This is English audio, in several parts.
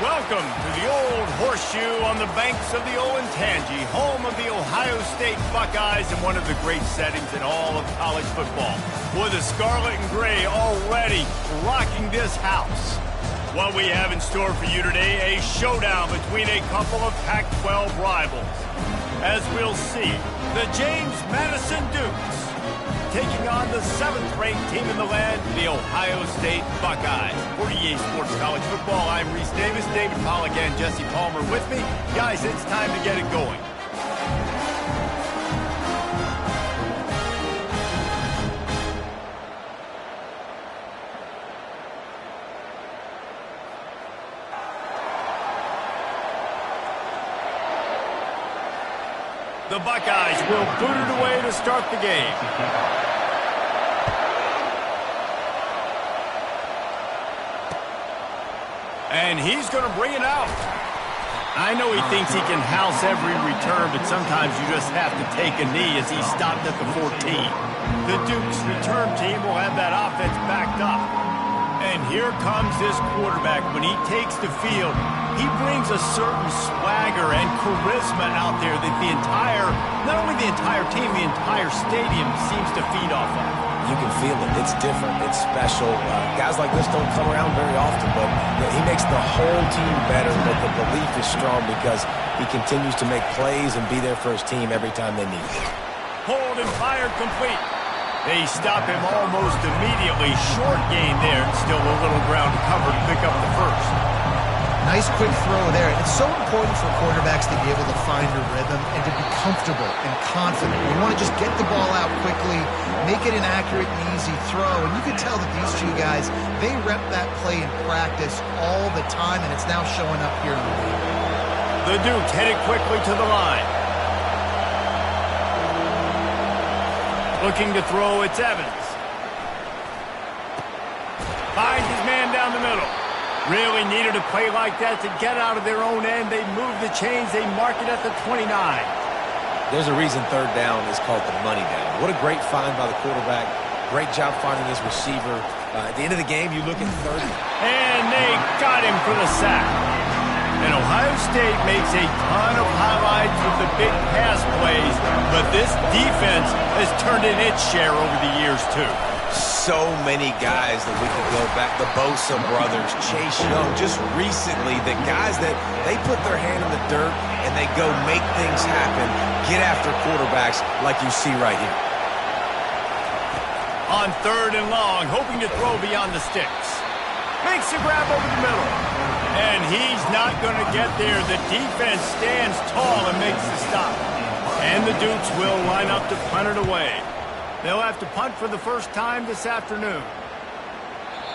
Welcome to the Old Horseshoe on the banks of the Olentangy, home of the Ohio State Buckeyes and one of the great settings in all of college football. With the scarlet and gray already rocking this house. What we have in store for you today, a showdown between a couple of Pac-12 rivals. As we'll see, the James Madison Dukes taking on the 7th-ranked team in the land, the Ohio State Buckeyes. For EA Sports College Football, I'm Reese Davis, David Pollock, and Jesse Palmer with me. Guys, it's time to get it going. The Buckeyes will boot it away to start the game. And he's going to bring it out. I know he thinks he can house every return, but sometimes you just have to take a knee as he stopped at the 14. The Dukes return team will have that offense backed up. And here comes this quarterback. When he takes the field, he brings a certain swagger and charisma out there that not only the entire team, the entire stadium seems to feed off of. You can feel it. It's different. It's special. Guys like this don't come around very often, but he makes the whole team better. But the belief is strong because he continues to make plays and be there for his team every time they need it. Hold and fired complete. They stop him almost immediately. Short gain there. Still a little ground to cover to pick up the first. Nice quick throw there. It's so important for quarterbacks to be able to find a rhythm and to be comfortable and confident. You want to just get the ball out quickly, make it an accurate and easy throw. And you can tell that these two guys, they rep that play in practice all the time, and it's now showing up here in the game. The Dukes headed quickly to the line. Looking to throw, it's Evans. Finds his man down the middle. Really needed a play like that to get out of their own end. They move the chains. They mark it at the 29. There's a reason third down is called the money down. What a great find by the quarterback. Great job finding his receiver. At the end of the game, you look at 30. And they got him for the sack. And Ohio State makes a ton of highlights with the big pass plays, but this defense has turned in its share over the years, too. So many guys that we could go back. The Bosa brothers, Chase Young, just recently, the guys that they put their hand in the dirt and they go make things happen, get after quarterbacks like you see right here. On 3rd and long, hoping to throw beyond the sticks. Makes a grab over the middle. And he's not going to get there. The defense stands tall and makes the stop. And the Dukes will line up to punt it away. They'll have to punt for the first time this afternoon.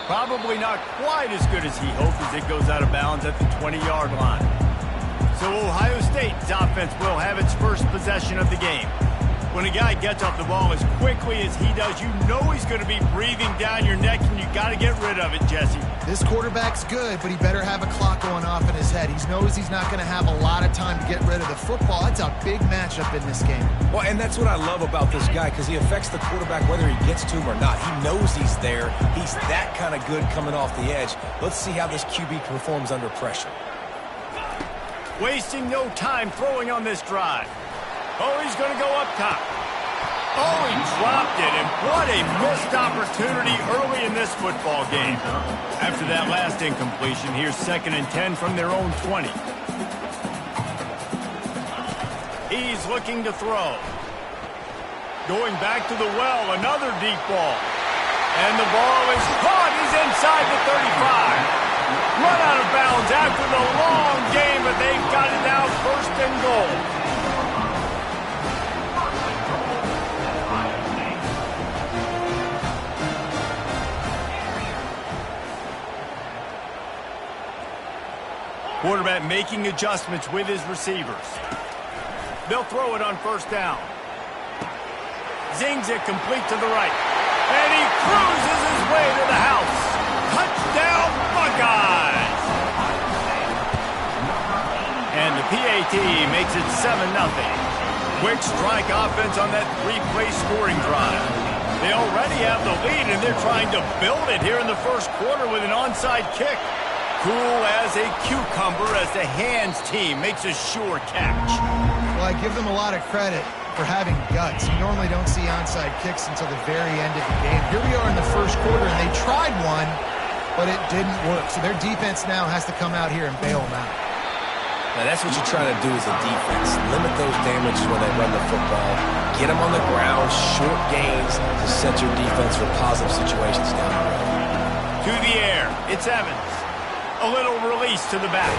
Probably not quite as good as he hoped as it goes out of bounds at the 20-yard line. So Ohio State's offense will have its first possession of the game. When a guy gets off the ball as quickly as he does, you know he's going to be breathing down your neck, and you got to get rid of it, Jesse. This quarterback's good, but he better have a clock going off in his head. He knows he's not going to have a lot of time to get rid of the football. That's a big matchup in this game. Well, and that's what I love about this guy, because he affects the quarterback whether he gets to him or not. He knows he's there. He's that kind of good coming off the edge. Let's see how this QB performs under pressure. Wasting no time throwing on this drive. Oh, he's going to go up top. Oh, he dropped it, and what a missed opportunity early in this football game. After that last incompletion, here's 2nd and 10 from their own 20. He's looking to throw. Going back to the well, another deep ball. And the ball is caught. He's inside the 35. Run out of bounds after the long game, but they've got it now 1st and goal. Quarterback making adjustments with his receivers. They'll throw it on 1st down. Zings it complete to the right. And he cruises his way to the house. Touchdown, Buckeyes! And the PAT makes it 7-0. Quick strike offense on that 3-play scoring drive. They already have the lead, and they're trying to build it here in the 1st quarter with an onside kick. cool as a cucumber as the hands team makes a sure catch. Well, I give them a lot of credit for having guts. You normally don't see onside kicks until the very end of the game. Here we are in the first quarter, and they tried one, but it didn't work. So their defense now has to come out here and bail them out. Now, that's what you're trying to do as a defense. Limit those damages when they run the football. Get them on the ground, short gains to set your defense for positive situations down the road. To the air, it's Evans. A little release to the back.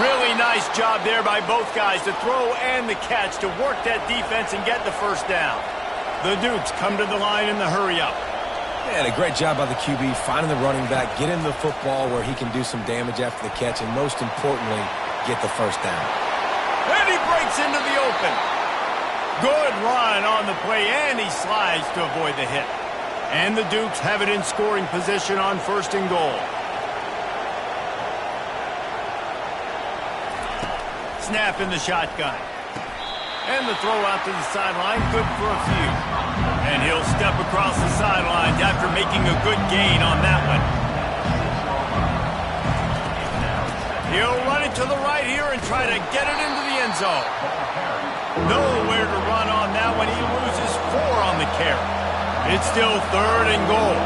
Really nice job there by both guys to throw and the catch to work that defense and get the first down. The Dukes come to the line in the hurry-up. And a great job by the QB finding the running back, get him the football where he can do some damage after the catch, and most importantly, get the first down. And he breaks into the open. Good run on the play, and he slides to avoid the hit. And the Dukes have it in scoring position on 1st and goal. Snap in the shotgun. And the throw out to the sideline, good for a few. And he'll step across the sidelines after making a good gain on that one. He'll run it to the right here and try to get it into the end zone. Nowhere to run on that one. He loses 4 on the carry. It's still 3rd and goal.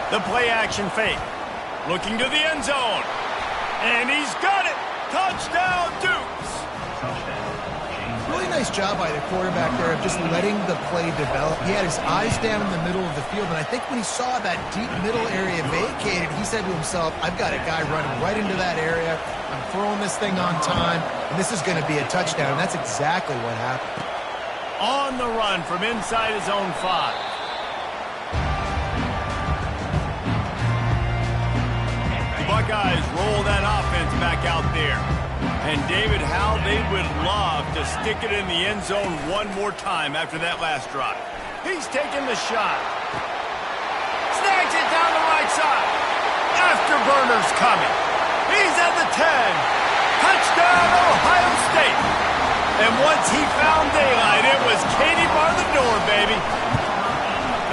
The play action fake. Looking to the end zone. And he's got it! Touchdown, Dukes! Really nice job by the quarterback there of just letting the play develop. He had his eyes down in the middle of the field, and I think when he saw that deep middle area vacated, he said to himself, I've got a guy running right into that area. I'm throwing this thing on time, and this is going to be a touchdown. And that's exactly what happened. On the run from inside his own 5. Buckeyes roll that offense back out there. And David, how they would love to stick it in the end zone one more time after that last drive. He's taking the shot. Snags it down the right side. Afterburner's coming. He's at the 10. Touchdown, Ohio State. And once he found daylight, it was Katie bar the door, baby.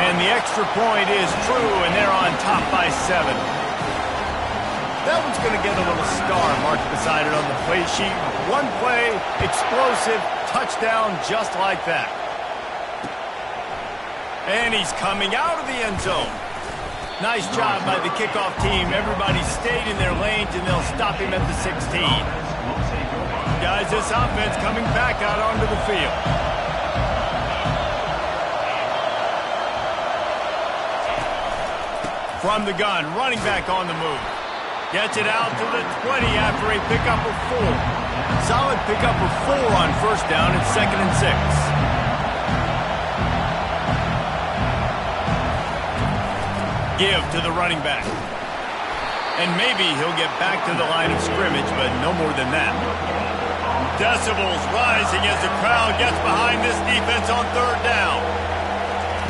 And the extra point is true, and they're on top by 7. That one's going to get a little star marked beside it on the play sheet. One play, explosive, touchdown just like that. And he's coming out of the end zone. Nice job by the kickoff team. Everybody stayed in their lanes, and they'll stop him at the 16. Guys, this offense coming back out onto the field. From the gun, running back on the move. Gets it out to the 20 after a pickup of 4. Solid pickup of 4 on 1st down. It's 2nd and 6. Give to the running back. And maybe he'll get back to the line of scrimmage, but no more than that. Decibels rising as the crowd gets behind this defense on 3rd down.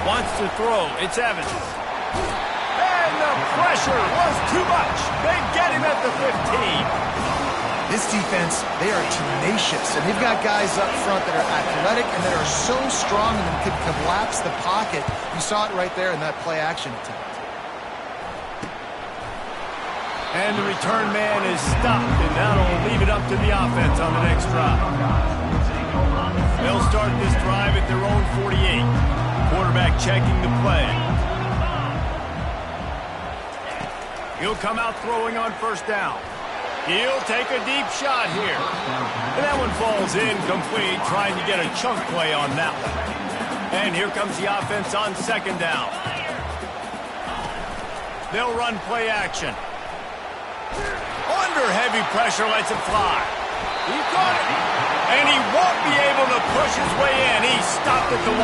Wants to throw. It's Evans. The pressure was too much. They get him at the 15. This defense, they are tenacious, and they've got guys up front that are athletic and that are so strong and can collapse the pocket. You saw it right there in that play action attempt. And the return man is stopped, and that'll leave it up to the offense on the next drive. They'll start this drive at their own 48. Quarterback checking the play. He'll come out throwing on 1st down. He'll take a deep shot here. And that one falls incomplete, trying to get a chunk play on that one. And here comes the offense on 2nd down. They'll run play action. Under heavy pressure, lets it fly. He got it. And he won't be able to push his way in. He's stopped at the 1.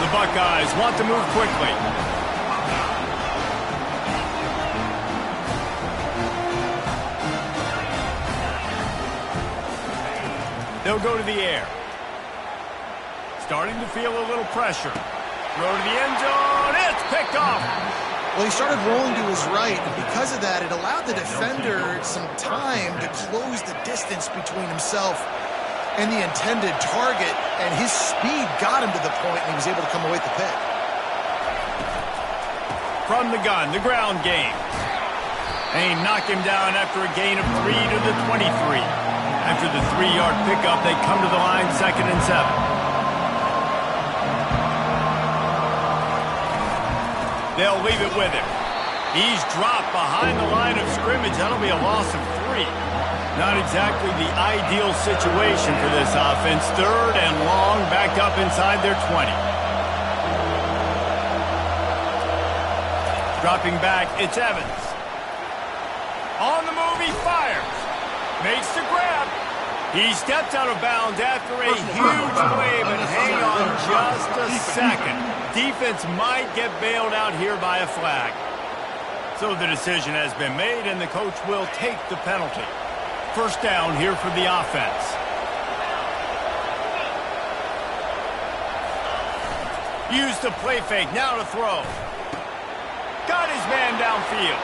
The Buckeyes want to move quickly. They'll go to the air. Starting to feel a little pressure. Throw to the end zone. It's picked off. Well, he started rolling to his right, and because of that, it allowed the defender some time to close the distance between himself and the intended target, and his speed got him to the point, and he was able to come away with the pick. from the gun, the ground game. They knock him down after a gain of 3 to the 23. After the 3-yard pickup, they come to the line 2nd and 7. They'll leave it with him. He's dropped behind the line of scrimmage. That'll be a loss of 3. Not exactly the ideal situation for this offense. 3rd and long, backed up inside their 20. Dropping back, it's Evans. On the move, he fires. Makes the grab. He steps out of bounds after a huge play, but hang on just a second. Defense might get bailed out here by a flag. So the decision has been made, and the coach will take the penalty. 1st down here for the offense. Use the play fake, now to throw. Got his man downfield.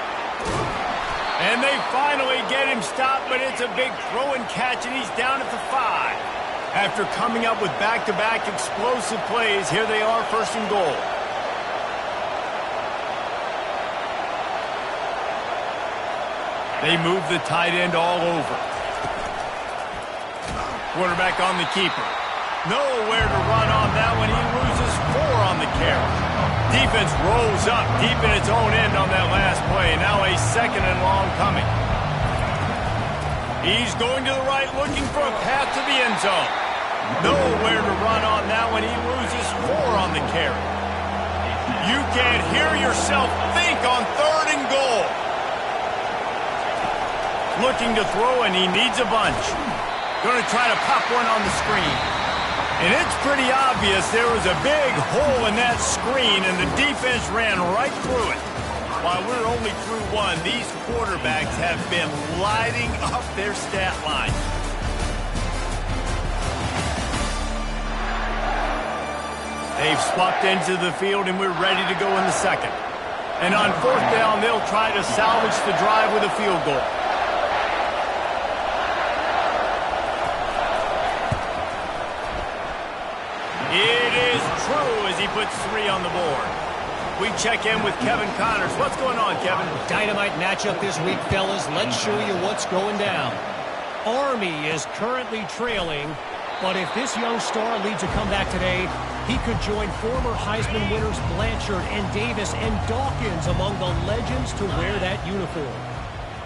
And they finally get him stopped, but it's a big throw and catch, and he's down at the 5. After coming up with back-to-back explosive plays, here they are, 1st and goal. They move the tight end all over. Quarterback on the keeper. Nowhere to run on that one. He loses 4 on the carry. Defense rolls up deep in its own end on that last play. Now a 2nd and long coming. He's going to the right, looking for a path to the end zone. Nowhere to run on that one. He loses 4 on the carry. You can't hear yourself think on 3rd and goal. Looking to throw, and he needs a bunch. Going to try to pop one on the screen. And it's pretty obvious there was a big hole in that screen, and the defense ran right through it. While we're only through 1, these quarterbacks have been lighting up their stat line. They've swapped into the field, and we're ready to go in the 2nd. And on 4th down, they'll try to salvage the drive with a field goal. It is true as he puts 3 on the board. We check in with Kevin Connors. What's going on, Kevin? Dynamite matchup this week, fellas. Let's show you what's going down. Army is currently trailing, but if this young star leads a comeback today, he could join former Heisman winners Blanchard and Davis and Dawkins among the legends to wear that uniform.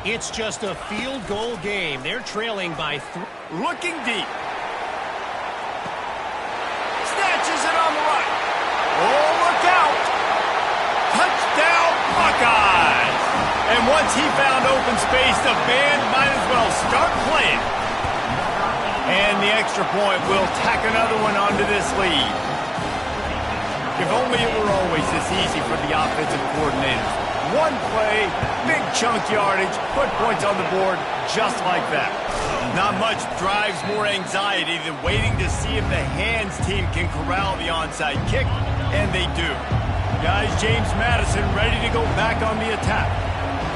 It's just a field goal game. They're trailing by 3. Looking deep. Snatches it on the right. Oh, look out. Touchdown, Buckeyes. And once he found open space, the band might as well start playing. And the extra point will tack another one onto this lead. If only it were always this easy for the offensive coordinators. One play, big chunk yardage, put points on the board just like that. Not much drives more anxiety than waiting to see if the hands team can corral the onside kick, and they do. Guys, James Madison ready to go back on the attack.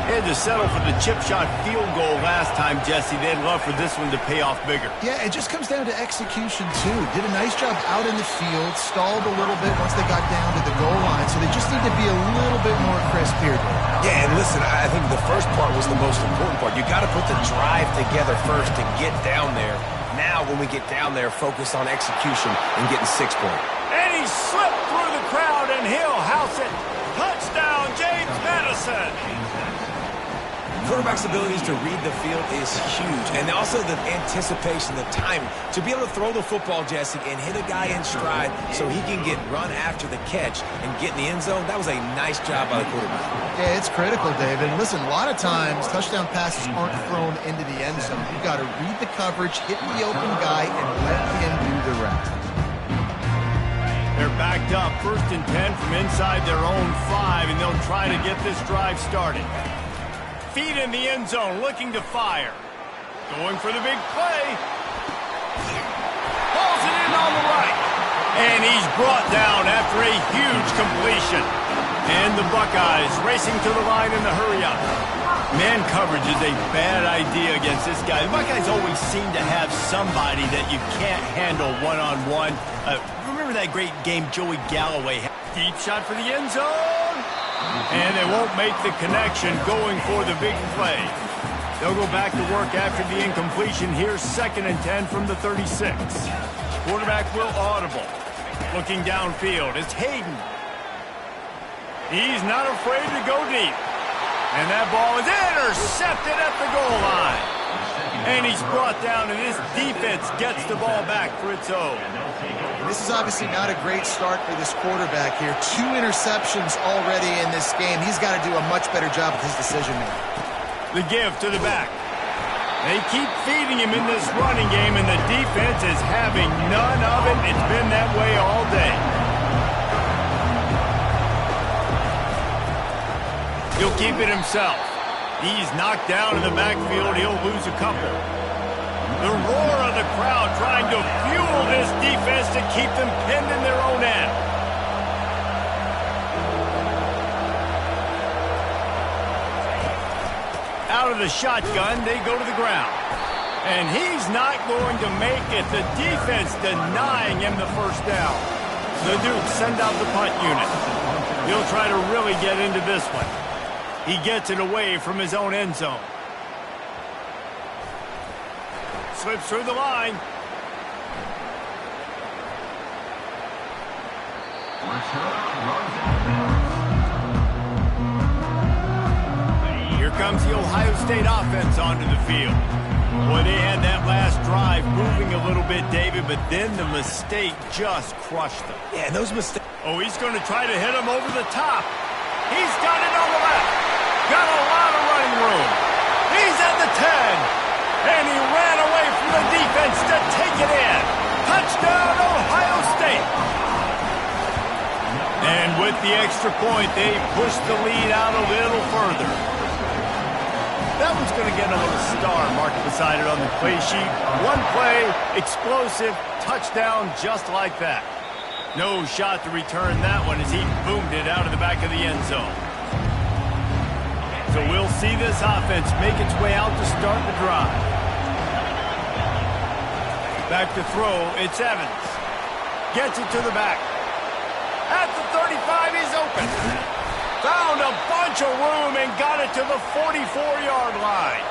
They had to settle for the chip shot field goal last time, Jesse. They'd love for this one to pay off bigger. Yeah, it just comes down to execution, too. Did a nice job out in the field, stalled a little bit once they got down to the goal line, so they just need to be a little bit more crisp here, Dave. Yeah, and listen, I think the first part was the most important part. You got to put the drive together first to get down there. Now, when we get down there, focus on execution and getting 6 points. And he slipped through the crowd, and he'll house it. Touchdown, James Madison. Quarterback's abilities to read the field is huge, and also the anticipation, the time to be able to throw the football, Jesse, and hit a guy in stride so he can get run after the catch and get in the end zone. That was a nice job by the quarterback. Yeah, it's critical, David. Listen, a lot of times touchdown passes aren't thrown into the end zone. You've got to read the coverage, hit the open guy, and let him do the rest. They're backed up, 1st and 10 from inside their own 5, and they'll try to get this drive started. Feet in the end zone, looking to fire. Going for the big play. Pulls it in on the right. And he's brought down after a huge completion. And the Buckeyes racing to the line in the hurry-up. Man coverage is a bad idea against this guy. The Buckeyes always seem to have somebody that you can't handle one-on-one. Remember that great game Joey Galloway had? Deep shot for the end zone. And they won't make the connection going for the big play. They'll go back to work after the incompletion. Here's 2nd and 10 from the 36. Quarterback will audible. Looking downfield, it's Hayden. He's not afraid to go deep. And that ball is intercepted at the goal line. And he's brought down, and this defense gets the ball back for its own. This is obviously not a great start for this quarterback here. 2 interceptions already in this game. He's got to do a much better job with his decision-making. The give to the back. They keep feeding him in this running game, and the defense is having none of it. It's been that way all day. He'll keep it himself. He's knocked down in the backfield. He'll lose a couple. The roar of the crowd trying to fuel this defense to keep them pinned in their own end. Out of the shotgun, they go to the ground. And he's not going to make it. The defense denying him the first down. The Dukes send out the punt unit. He'll try to really get into this one. He gets it away from his own end zone. Slips through the line. Here comes the Ohio State offense onto the field. Boy, they had that last drive moving a little bit, David, but then the mistake just crushed them. Yeah, and those mistakes. Oh, he's going to try to hit him over the top. He's got it on the left. Got a lot of running room. He's at the 10. And he ran away from the defense to take it in. Touchdown, Ohio State. And with the extra point, they push the lead out a little further. That one's going to get a little star marked beside it on the play sheet. One play, explosive, touchdown just like that. No shot to return that one as he boomed it out of the back of the end zone. So we'll see this offense make its way out to start the drive. Back to throw, it's Evans. Gets it to the back. At the 35, he's open. Found a bunch of room and got it to the 44-yard line.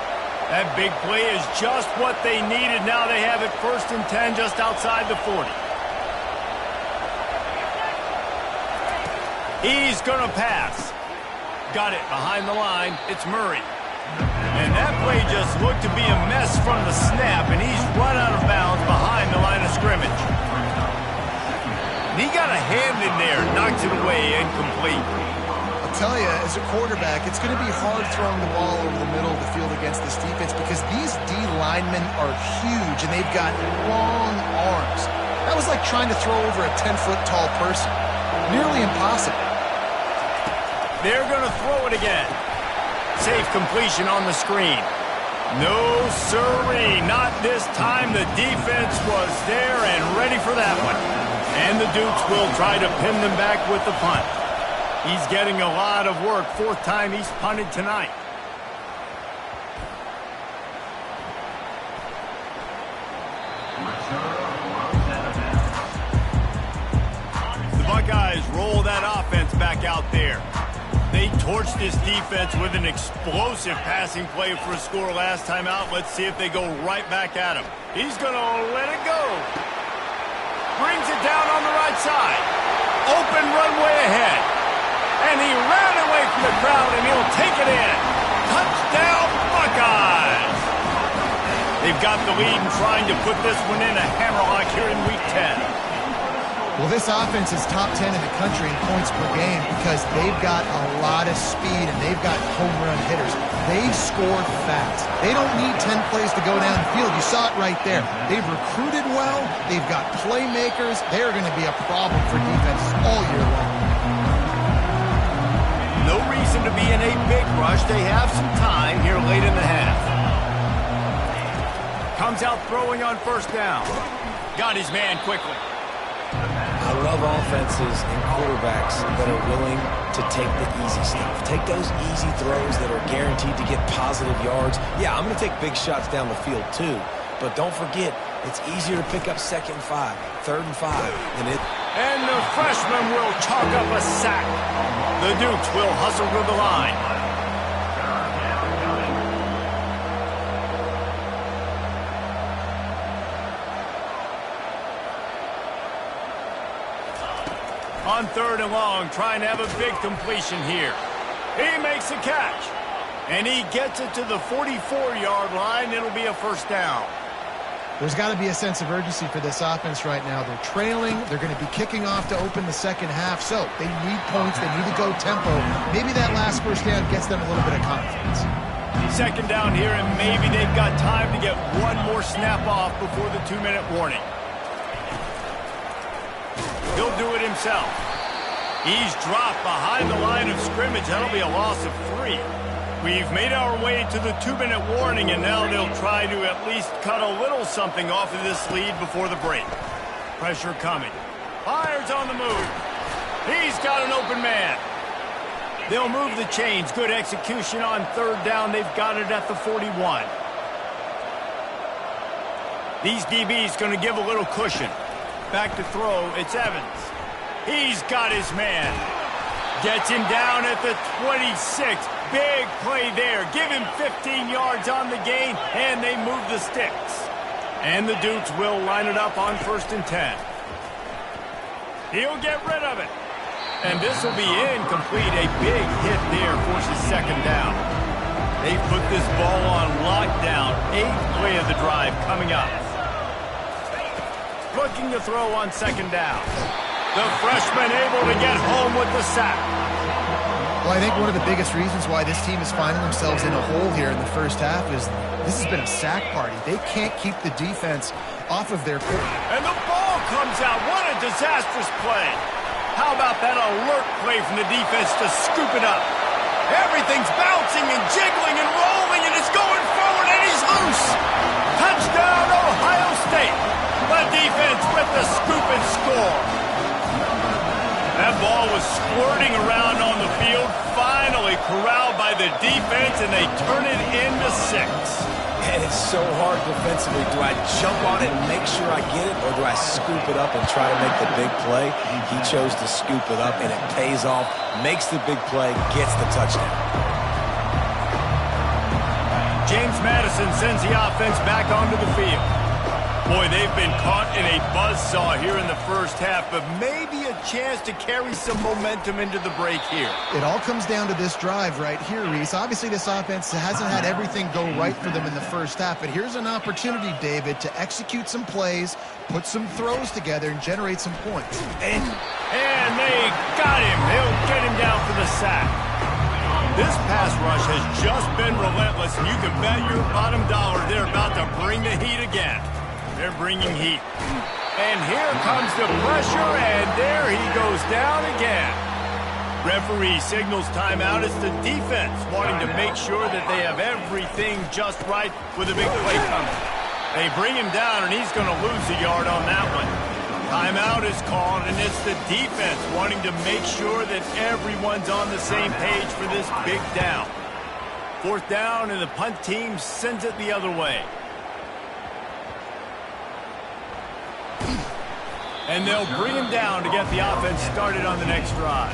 That big play is just what they needed. Now they have it 1st and 10 just outside the 40. He's going to pass. Got it behind the line. It's Murray. And that play just looked to be a mess from the snap, and he's run out of bounds behind the line of scrimmage. And he got a hand in there, knocks it away, incomplete. I'll tell you, as a quarterback, it's going to be hard throwing the ball over the middle of the field against this defense because these D linemen are huge, and they've got long arms. That was like trying to throw over a 10-foot tall person. Nearly impossible. They're going to throw it again. Safe completion on the screen. No sirree, not this time. The defense was there and ready for that one. And the Dukes will try to pin them back with the punt. He's getting a lot of work. 4th time he's punted tonight. The Buckeyes roll that offense back out there. They torched this defense with an explosive passing play for a score last time out. Let's see if they go right back at him. He's going to let it go. Brings it down on the right side. Open runway ahead. And he ran away from the crowd, and he'll take it in. Touchdown, Buckeyes! They've got the lead and trying to put this one in a hammerlock here in Week 10. Well, this offense is top 10 in the country in points per game because they've got a lot of speed and they've got home run hitters. They score fast. They don't need 10 plays to go down the field. You saw it right there. They've recruited well. They've got playmakers. They're going to be a problem for defenses all year long. No reason to be in a big rush. They have some time here late in the half. Comes out throwing on 1st down. Got his man quickly. I love offenses and quarterbacks that are willing to take the easy stuff. Take those easy throws that are guaranteed to get positive yards. Yeah, I'm going to take big shots down the field too, but don't forget, it's easier to pick up 2nd and 5, 3rd and 5 than it. And the freshman will chalk up a sack. The Dukes will hustle to the line. On 3rd and long, trying to have a big completion here. He makes a catch. And he gets it to the 44-yard line. It'll be a first down. There's got to be a sense of urgency for this offense right now. They're trailing. They're going to be kicking off to open the second half. So they need points. They need to go tempo. Maybe that last first down gets them a little bit of confidence. Second down here, and maybe they've got time to get one more snap off before the 2-minute warning. He'll do it himself. He's dropped behind the line of scrimmage. That'll be a loss of 3. We've made our way to the 2-minute warning, and now they'll try to at least cut a little something off of this lead before the break. Pressure coming. Fires on the move. He's got an open man. They'll move the chains. Good execution on 3rd down. They've got it at the 41. These DBs going to give a little cushion. Back to throw. It's Evans. He's got his man. Gets him down at the 26. Big play there. Give him 15 yards on the gain, and they move the sticks. And the Dukes will line it up on 1st and 10. He'll get rid of it. And this will be incomplete. A big hit there forces 2nd down. They put this ball on lockdown. 8th play of the drive coming up. Looking to throw on 2nd down. The freshman able to get home with the sack. Well, I think one of the biggest reasons why this team is finding themselves in a hole here in the first half is this has been a sack party. They can't keep the defense off of their court. And the ball comes out. What a disastrous play. How about that alert play from the defense to scoop it up? Everything's bouncing and jiggling and rolling, and it's going forward, and he's loose. Touchdown, Ohio State. The defense with the scoop and score. That ball was squirting around on the field, finally corralled by the defense, and they turn it into 6. And it's so hard defensively. Do I jump on it and make sure I get it, or do I scoop it up and try to make the big play? He chose to scoop it up, and it pays off, makes the big play, gets the touchdown. James Madison sends the offense back onto the field. Boy, they've been caught in a buzzsaw here in the first half, but maybe a chance to carry some momentum into the break here. It all comes down to this drive right here, Reese. Obviously, this offense hasn't had everything go right for them in the first half, but here's an opportunity, David, to execute some plays, put some throws together, and generate some points. And they got him. They'll get him down for the sack. This pass rush has just been relentless, and you can bet your bottom dollar they're about to bring the heat again. They're bringing heat. And here comes the pressure, and there he goes down again. Referee signals timeout. It's the defense wanting to make sure that they have everything just right with a big play coming. They bring him down, and he's going to lose a yard on that one. Timeout is called, and it's the defense wanting to make sure that everyone's on the same page for this big down. 4th down, and the punt team sends it the other way. And they'll bring him down to get the offense started on the next drive.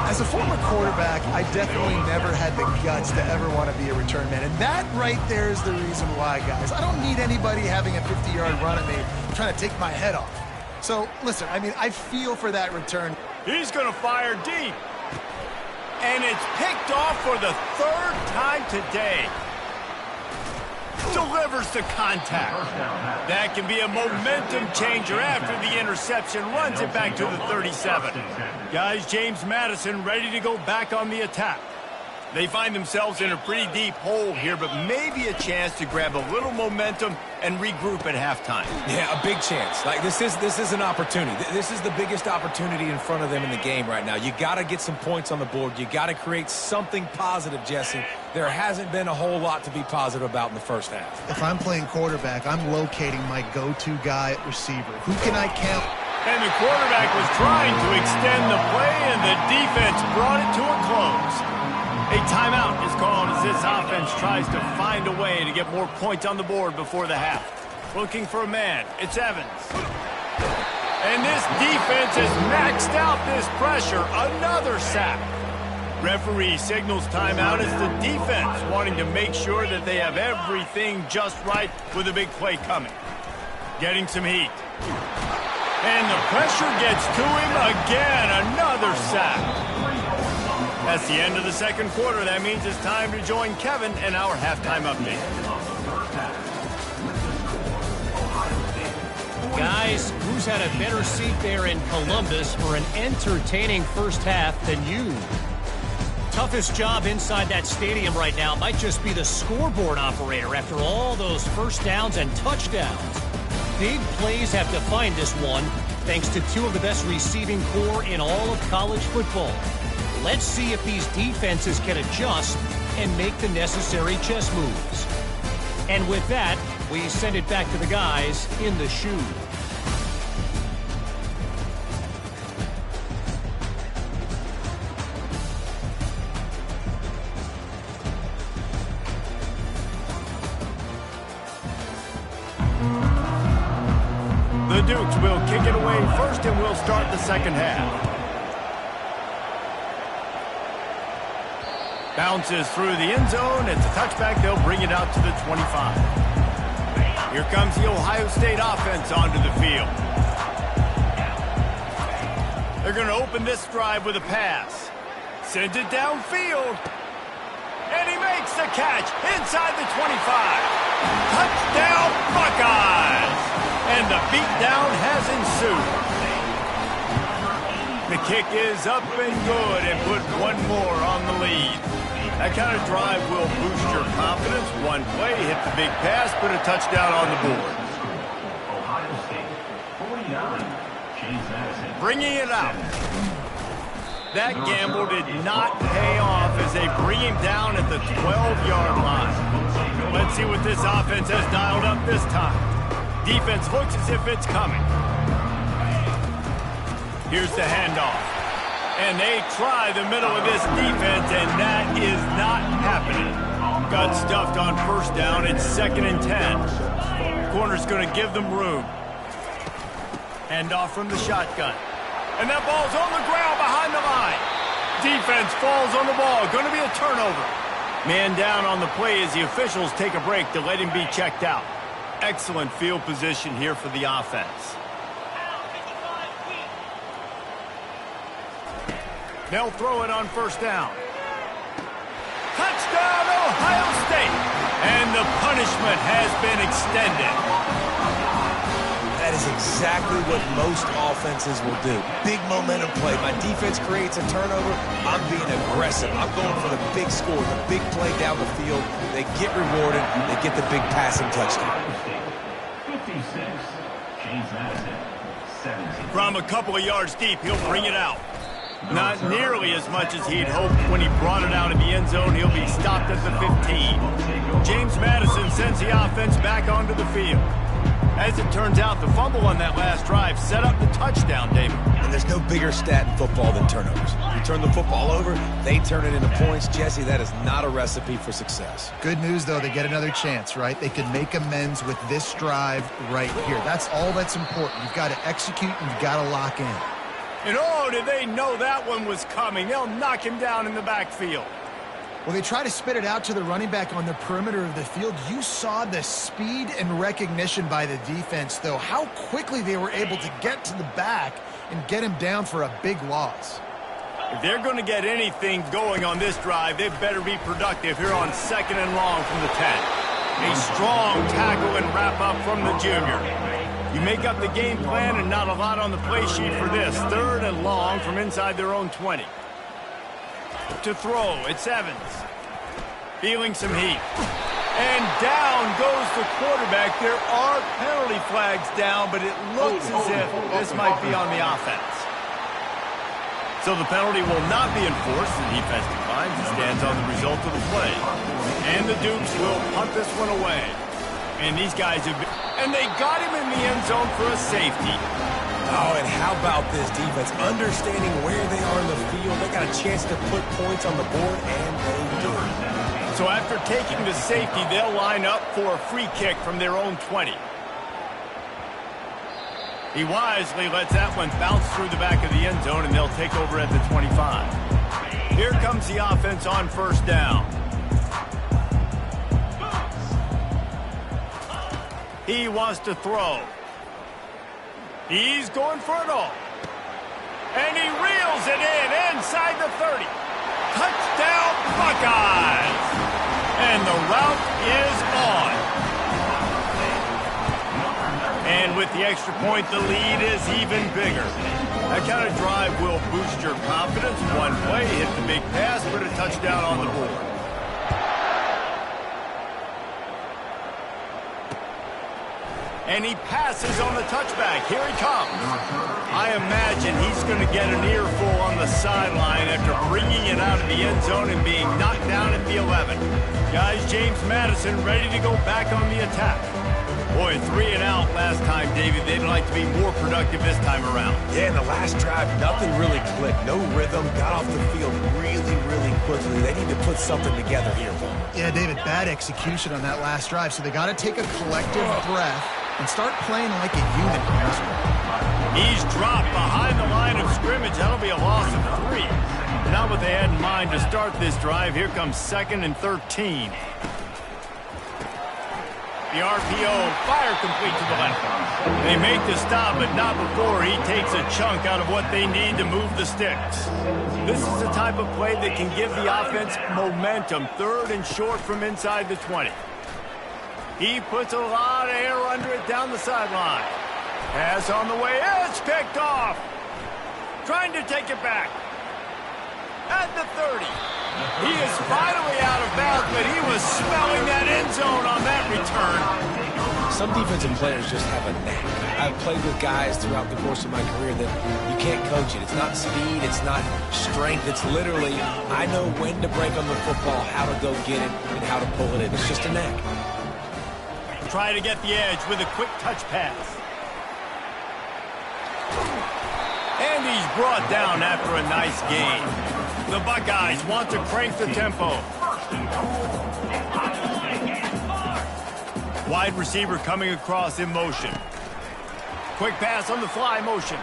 As a former quarterback, I definitely never had the guts to ever want to be a return man. And that right there is the reason why, guys. I don't need anybody having a 50-yard run at me trying to take my head off. So, listen, I mean, I feel for that return. He's going to fire deep. And it's picked off for the 3rd time today. Delivers to contact. That can be a momentum changer after the interception. Runs it back to the 37. Guys, James Madison ready to go back on the attack. They find themselves in a pretty deep hole here, but maybe a chance to grab a little momentum and regroup at halftime. Yeah, a big chance. Like this is an opportunity. This is the biggest opportunity in front of them in the game right now. You got to get some points on the board. You got to create something positive, Jesse. There hasn't been a whole lot to be positive about in the first half. If I'm playing quarterback, I'm locating my go-to guy at receiver. Who can I count? And the quarterback was trying to extend the play, and the defense brought it to a close. A timeout is called as this offense tries to find a way to get more points on the board before the half. Looking for a man. It's Evans. And this defense has maxed out this pressure. Another sack. Referee signals timeout as the defense wanting to make sure that they have everything just right with a big play coming. Getting some heat. And the pressure gets to him again. Another sack. That's the end of the second quarter. That means it's time to join Kevin in our halftime update. Guys, who's had a better seat there in Columbus for an entertaining first half than you? Toughest job inside that stadium right now might just be the scoreboard operator after all those first downs and touchdowns. Big plays have defined this one, thanks to two of the best receiving corps in all of college football. Let's see if these defenses can adjust and make the necessary chess moves. And with that, we send it back to the guys in the shoe. The Dukes will kick it away first, and we'll start the second half. Bounces through the end zone. It's a touchback. They'll bring it out to the 25. Here comes the Ohio State offense onto the field. They're going to open this drive with a pass. Sends it downfield. And he makes the catch inside the 25. Touchdown, Buckeyes! And the beatdown has ensued. The kick is up and good and put one more on the lead. That kind of drive will boost your confidence. One play, hit the big pass, put a touchdown on the board. Ohio State, 49, James Madison. Bringing it out. That gamble did not pay off as they bring him down at the 12-yard line. Let's see what this offense has dialed up this time. Defense looks as if it's coming. Here's the handoff. And they try the middle of this defense, and that is not happening. Got stuffed on first down. It's 2nd and 10. Corner's going to give them room. Handoff from the shotgun. And that ball's on the ground behind the line. Defense falls on the ball. Going to be a turnover. Man down on the play as the officials take a break to let him be checked out. Excellent field position here for the offense. They'll throw it on first down. Touchdown, Ohio State! And the punishment has been extended. That is exactly what most offenses will do. Big momentum play. My defense creates a turnover. I'm being aggressive. I'm going for the big score, the big play down the field. They get rewarded. They get the big passing touchdown. 56, James Madison, 17. From a couple of yards deep, he'll bring it out. Not nearly as much as he'd hoped when he brought it out of the end zone. He'll be stopped at the 15. James Madison sends the offense back onto the field. As it turns out, the fumble on that last drive set up the touchdown, David. And there's no bigger stat in football than turnovers. You turn the football over, they turn it into points. Jesse, that is not a recipe for success. Good news, though, they get another chance, right? They can make amends with this drive right here. That's all that's important. You've got to execute and you've got to lock in. And oh, did they know that one was coming. They'll knock him down in the backfield. Well, they try to spit it out to the running back on the perimeter of the field. You saw the speed and recognition by the defense, though, how quickly they were able to get to the back and get him down for a big loss. If they're going to get anything going on this drive, they better be productive here on 2nd and long from the 10. A strong tackle and wrap up from the junior. You make up the game plan and not a lot on the play sheet for this. 3rd and long from inside their own 20. To throw, it's Evans. Feeling some heat. And down goes the quarterback. There are penalty flags down, but it looks as if this might be on the offense. So the penalty will not be enforced. The defense declines and stands on the result of the play. And the Dukes will punt this one away. And these guys have been... And they got him in the end zone for a safety. Oh, and how about this defense? Understanding where they are in the field. They got a chance to put points on the board, and they do. So after taking the safety, they'll line up for a free kick from their own 20. He wisely lets that one bounce through the back of the end zone, and they'll take over at the 25. Here comes the offense on first down. He wants to throw. He's going for it all. And he reels it in inside the 30. Touchdown, Buckeyes! And the route is on. And with the extra point, the lead is even bigger. That kind of drive will boost your confidence. One play, hit the big pass, put a touchdown on the board. And he passes on the touchback. Here he comes. I imagine he's going to get an earful on the sideline after bringing it out of the end zone and being knocked down at the 11. Guys, James Madison ready to go back on the attack. Boy, 3 and out last time, David. They'd like to be more productive this time around. Yeah, in the last drive, nothing really clicked. No rhythm. Got off the field really, really quickly. They need to put something together here. Yeah, David, bad execution on that last drive. So they got to take a collective breath and start playing like a unit in this one. He's dropped behind the line of scrimmage. That'll be a loss of 3. Not what they had in mind to start this drive. Here comes 2nd and 13. The RPO, fire complete to the left. They make the stop, but not before he takes a chunk out of what they need to move the sticks. This is the type of play that can give the offense momentum. 3rd and short from inside the 20. He puts a lot of air under it down the sideline. Pass on the way. It's picked off. Trying to take it back. At the 30. He is finally out of bounds, but he was smelling that end zone on that return. Some defensive players just have a knack. I've played with guys throughout the course of my career that you can't coach it. It's not speed, it's not strength. It's literally, I know when to break on the football, how to go get it, and how to pull it in. It's just a knack. Try to get the edge with a quick touch pass. And he's brought down after a nice gain. The Buckeyes want to crank the tempo. Wide receiver coming across in motion. Quick pass on the fly motion.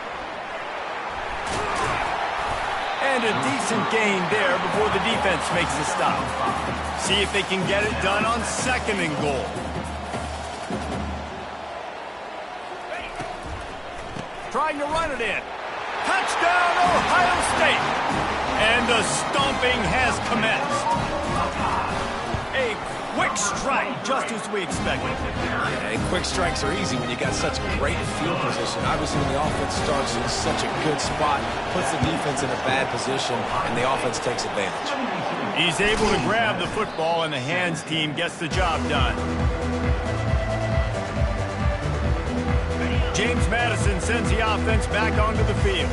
And a decent gain there before the defense makes the stop. See if they can get it done on 2nd and goal. Trying to run it in. Touchdown, Ohio State. And the stomping has commenced. A quick strike, just as we expected. And quick strikes are easy when you got such great field position. Obviously, when the offense starts in such a good spot, puts the defense in a bad position, and the offense takes advantage. He's able to grab the football, and the hands team gets the job done. James Madison sends the offense back onto the field.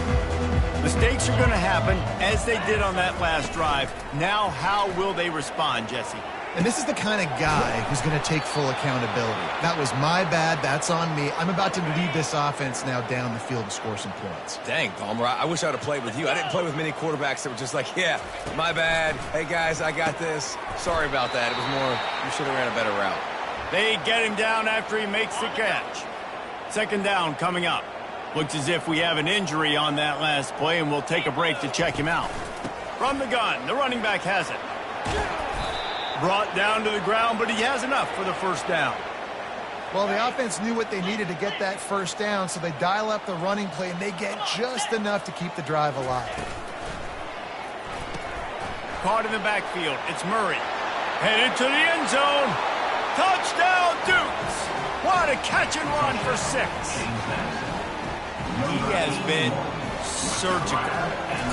Mistakes are going to happen, as they did on that last drive. Now, how will they respond, Jesse? And this is the kind of guy who's going to take full accountability. That was my bad. That's on me. I'm about to lead this offense now down the field and score some points. Dang, Palmer, I wish I would have played with you. I didn't play with many quarterbacks that were just like, yeah, my bad. Hey, guys, I got this. Sorry about that. It was more, you should have ran a better route. They get him down after he makes the catch. 2nd down coming up. Looks as if we have an injury on that last play, and we'll take a break to check him out. From the gun, the running back has it. Brought down to the ground, but he has enough for the 1st down. Well, the offense knew what they needed to get that 1st down, so they dial up the running play, and they get just enough to keep the drive alive. Caught in the backfield. It's Murray. Headed to the end zone. Touchdown, Dukes. What a catch and run for 6. He has been surgical.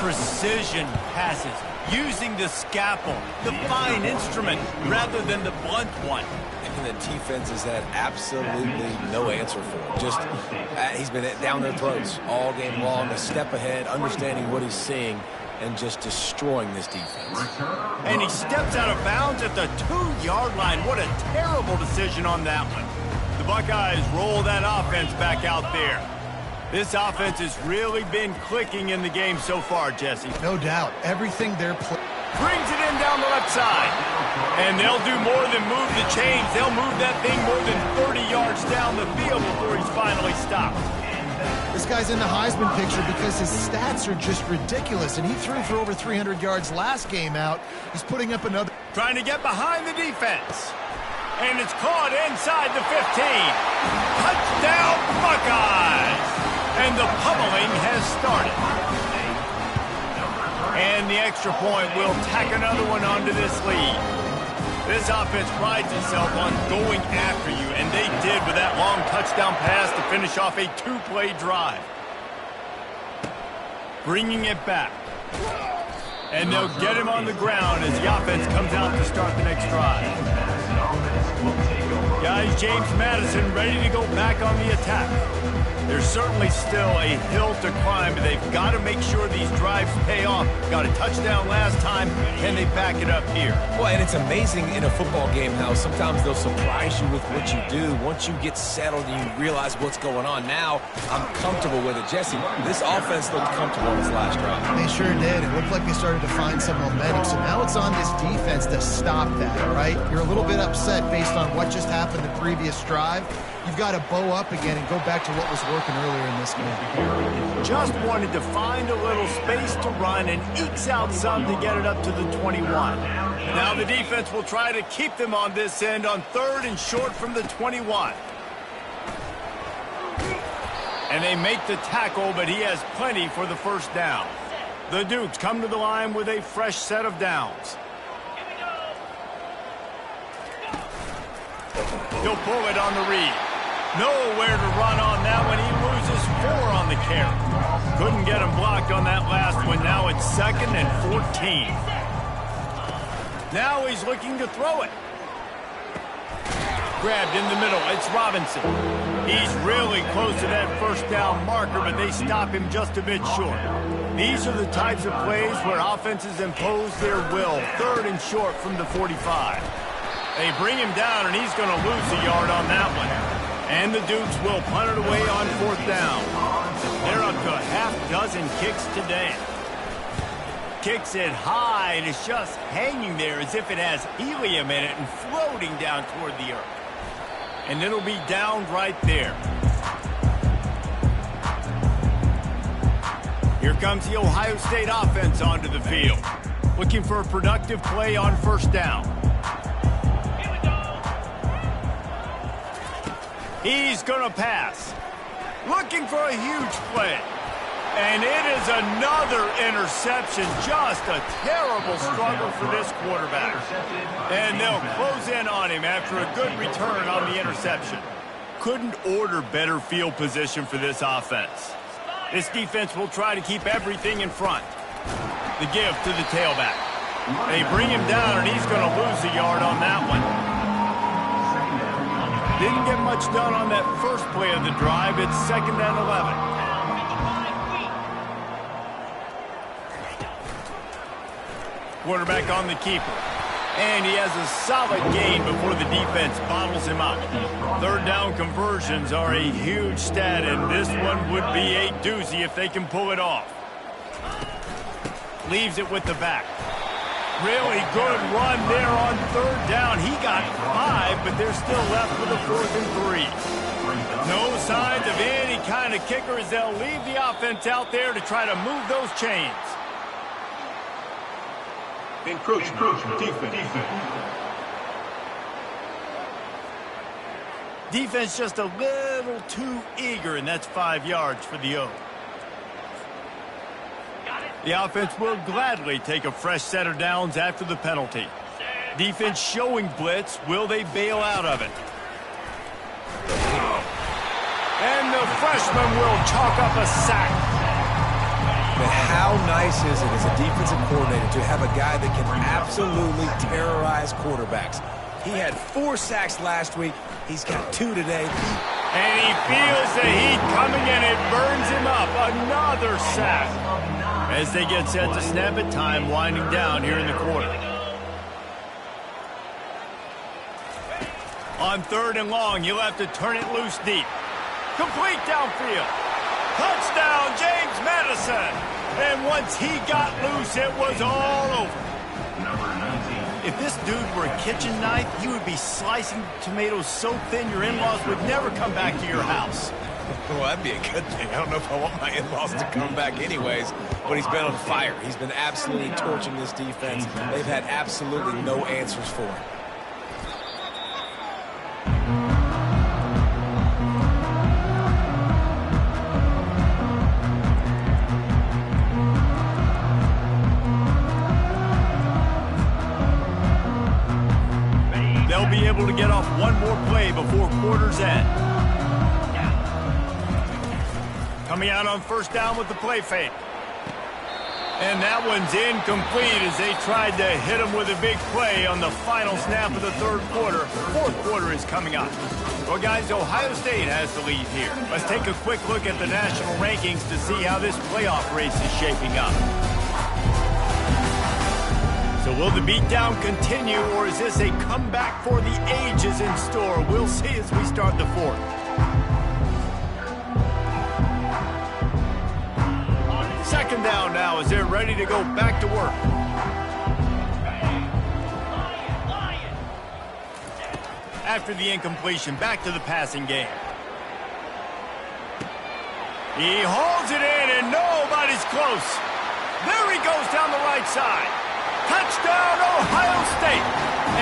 Precision passes. Using the scalpel, the fine instrument, rather than the blunt one. And the defense has had absolutely no answer for him. Just, he's been down their throats all game long, a step ahead, understanding what he's seeing, and just destroying this defense. And he steps out of bounds at the 2-yard line. What a terrible decision on that one. The Buckeyes roll that offense back out there. This offense has really been clicking in the game so far, Jesse. No doubt. Everything they're brings it in down the left side. And they'll do more than move the chains. They'll move that thing more than 30 yards down the field before he's finally stopped. This guy's in the Heisman picture because his stats are just ridiculous, and he threw for over 300 yards last game out. He's putting up another. Trying to get behind the defense. And it's caught inside the 15. Touchdown, Buckeyes! And the pummeling has started. And the extra point will tack another one onto this lead. This offense prides itself on going after you, and they did with that long touchdown pass to finish off a two-play drive. Bringing it back. And they'll get him on the ground as the offense comes out to start the next drive. Guys, James Madison ready to go back on the attack. There's certainly still a hill to climb, but they've got to make sure these drives pay off. Got a touchdown last time. Can they back it up here? Well, and it's amazing in a football game how sometimes they'll surprise you with what you do. Once you get settled and you realize what's going on, now I'm comfortable with it. Jesse, this offense looked comfortable on this last drive. They sure did. It looked like they started to find some momentum. So now it's on this defense to stop that, all right? You're a little bit upset based on what just happened the previous drive. You've got to bow up again and go back to what was working earlier in this game. Just wanted to find a little space to run and ekes out some to get it up to the 21. Now the defense will try to keep them on this end on 3rd and short from the 21. And they make the tackle, but he has plenty for the first down. The Dukes come to the line with a fresh set of downs. He'll pull it on the read. Nowhere to run on that one. He loses 4 on the carry. Couldn't get him blocked on that last one. Now it's 2nd and 14. Now he's looking to throw it. Grabbed in the middle. It's Robinson. He's really close to that first down marker, but they stop him just a bit short. These are the types of plays where offenses impose their will. 3rd and short from the 45. They bring him down, and he's going to lose a yard on that one. And the Dukes will punt it away on 4th down. They're up to a half-dozen kicks today. Kicks it high, and it's just hanging there as if it has helium in it and floating down toward the earth. And it'll be downed right there. Here comes the Ohio State offense onto the field. Looking for a productive play on 1st down. He's going to pass. Looking for a huge play. And it is another interception. Just a terrible struggle for this quarterback. And they'll close in on him after a good return on the interception. Couldn't order better field position for this offense. This defense will try to keep everything in front. The give to the tailback. They bring him down, and he's going to lose a yard on that one. Didn't get much done on that first play of the drive. It's 2nd and 11. Quarterback on the keeper. And he has a solid gain before the defense bottles him up. 3rd down conversions are a huge stat, and this one would be a doozy if they can pull it off. Leaves it with the back. Really good run there on 3rd down. He got 5, but they're still left with a 4th and 3. No signs of any kind of kicker as they'll leave the offense out there to try to move those chains. Encroachment, defense. Defense just a little too eager, and that's 5 yards for the O. The offense will gladly take a fresh set of downs after the penalty. Defense showing blitz. Will they bail out of it? And the freshman will chalk up a sack. But how nice is it as a defensive coordinator to have a guy that can absolutely terrorize quarterbacks? He had 4 sacks last week. He's got 2 today. And he feels the heat coming, and it burns him up. Another sack. As they get set to snap it, time winding down here in the quarter. On 3rd and long, you'll have to turn it loose deep. Complete downfield. Touchdown, James Madison. And once he got loose, it was all over. If this dude were a kitchen knife, he would be slicing tomatoes so thin your in-laws would never come back to your house. Well, that'd be a good thing. I don't know if I want my in-laws to come back anyways, but he's been on fire. He's been absolutely torching this defense. They've had absolutely no answers for him. They'll be able to get off one more play before quarter's end. Coming out on first down with the play fake. And that one's incomplete as they tried to hit him with a big play on the final snap of the third quarter. Fourth quarter is coming up. Well, guys, Ohio State has the lead here. Let's take a quick look at the national rankings to see how this playoff race is shaping up. So will the beatdown continue, or is this a comeback for the ages in store? We'll see as we start the fourth. Second down now as they're ready to go back to work. After the incompletion, back to the passing game. He holds it in, and nobody's close. There he goes down the right side. Touchdown, Ohio State.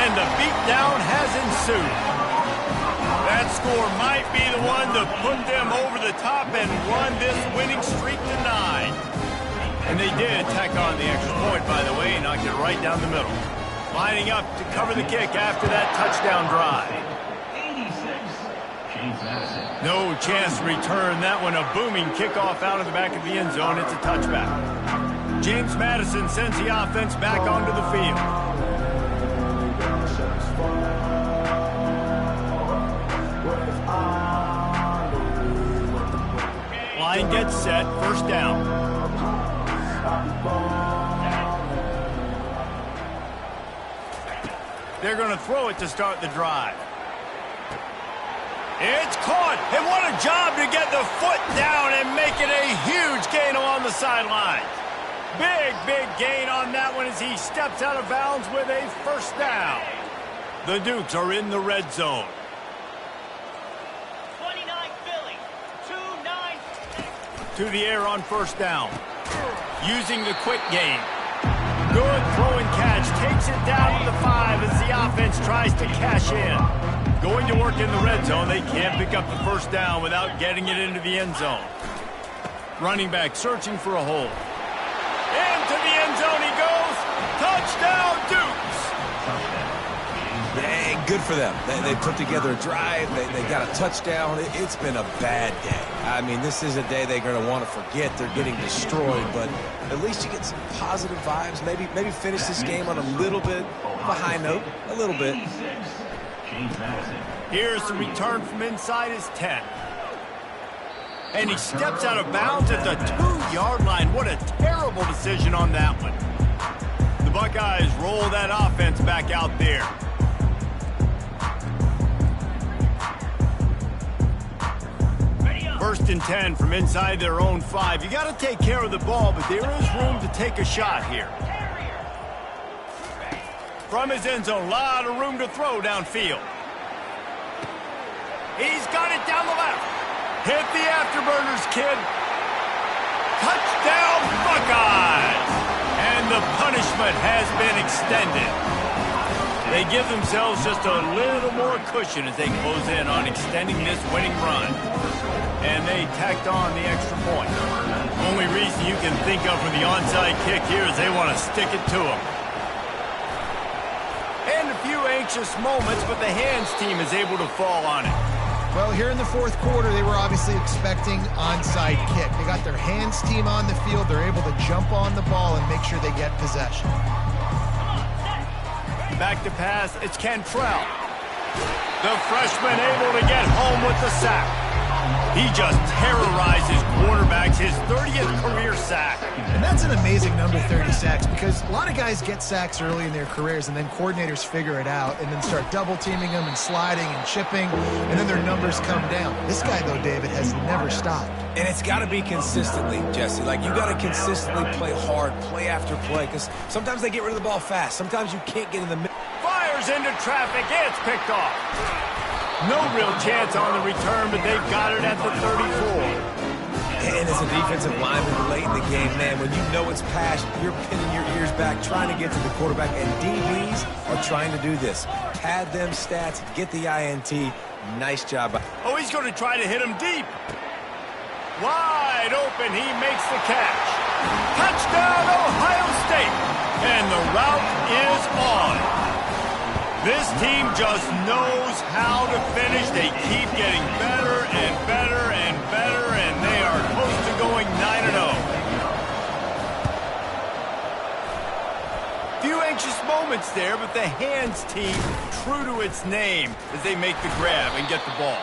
And the beatdown has ensued. That score might be the one to put them over the top and run this winning streak to 9. And they did tack on the extra point, by the way, and knocked it right down the middle. Lining up to cover the kick after that touchdown drive. 86, James Madison. No chance to return that one. A booming kickoff out of the back of the end zone. It's a touchback. James Madison sends the offense back onto the field. Line gets set, first down. They're going to throw it to start the drive. It's caught, and what a job to get the foot down and make it a huge gain along the sideline. Big gain on that one as he steps out of bounds with a first down. The Dukes are in the red zone. 29 Philly, 2-9. To the air on first down. Using the quick game. Good throw and catch. Takes it down to the 5 as the offense tries to cash in. Going to work in the red zone. They can't pick up the first down without getting it into the end zone. Running back searching for a hole. Into the end zone he goes. Touchdown, Dukes. Yeah, good for them. They put together a drive. They got a touchdown. It's been a bad day. I mean, this is a day they're going to want to forget. They're getting destroyed, but at least you get some positive vibes. Maybe finish this game on a little bit of a high note. A little bit. James Madison. Here's the return from inside his 10. And he steps out of bounds at the 2-yard line. What a terrible decision on that one. The Buckeyes roll that offense back out there. First and 10 from inside their own 5. You got to take care of the ball, but there is room to take a shot here. From his end zone, a lot of room to throw downfield. He's got it down the left. Hit the afterburners, kid. Touchdown, Buckeyes! And the punishment has been extended. They give themselves just a little more cushion as they close in on extending this winning run. And they tacked on the extra point. Only reason you can think of for the onside kick here is they want to stick it to them. And a few anxious moments, but the hands team is able to fall on it. Well, here in the fourth quarter, they were obviously expecting onside kick. They got their hands team on the field. They're able to jump on the ball and make sure they get possession. Back to pass, it's Cantrell. The freshman able to get home with the sack. He just terrorizes quarterbacks, his 30th career sack. And that's an amazing number, 30 sacks, because a lot of guys get sacks early in their careers, and then coordinators figure it out and then start double-teaming them and sliding and chipping, and then their numbers come down. This guy, though, David, has never stopped. And it's got to be consistently, Jesse. Like, you got to consistently play hard, play after play, because sometimes they get rid of the ball fast. Sometimes you can't get in the middle. Fires into traffic. It's picked off. No real chance on the return, but they've got it at the 34. And as a defensive lineman late in the game, man, when you know it's past, you're pinning your ears back, trying to get to the quarterback, and DBs are trying to do this. Pad them stats, get the INT. Nice job. Oh, he's going to try to hit him deep. Wide open, he makes the catch. Touchdown, Ohio State. And the route is on. This team just knows how to finish. They keep getting better and better and better, and they are close to going 9-0. Few anxious moments there, but the hands team true to its name as they make the grab and get the ball.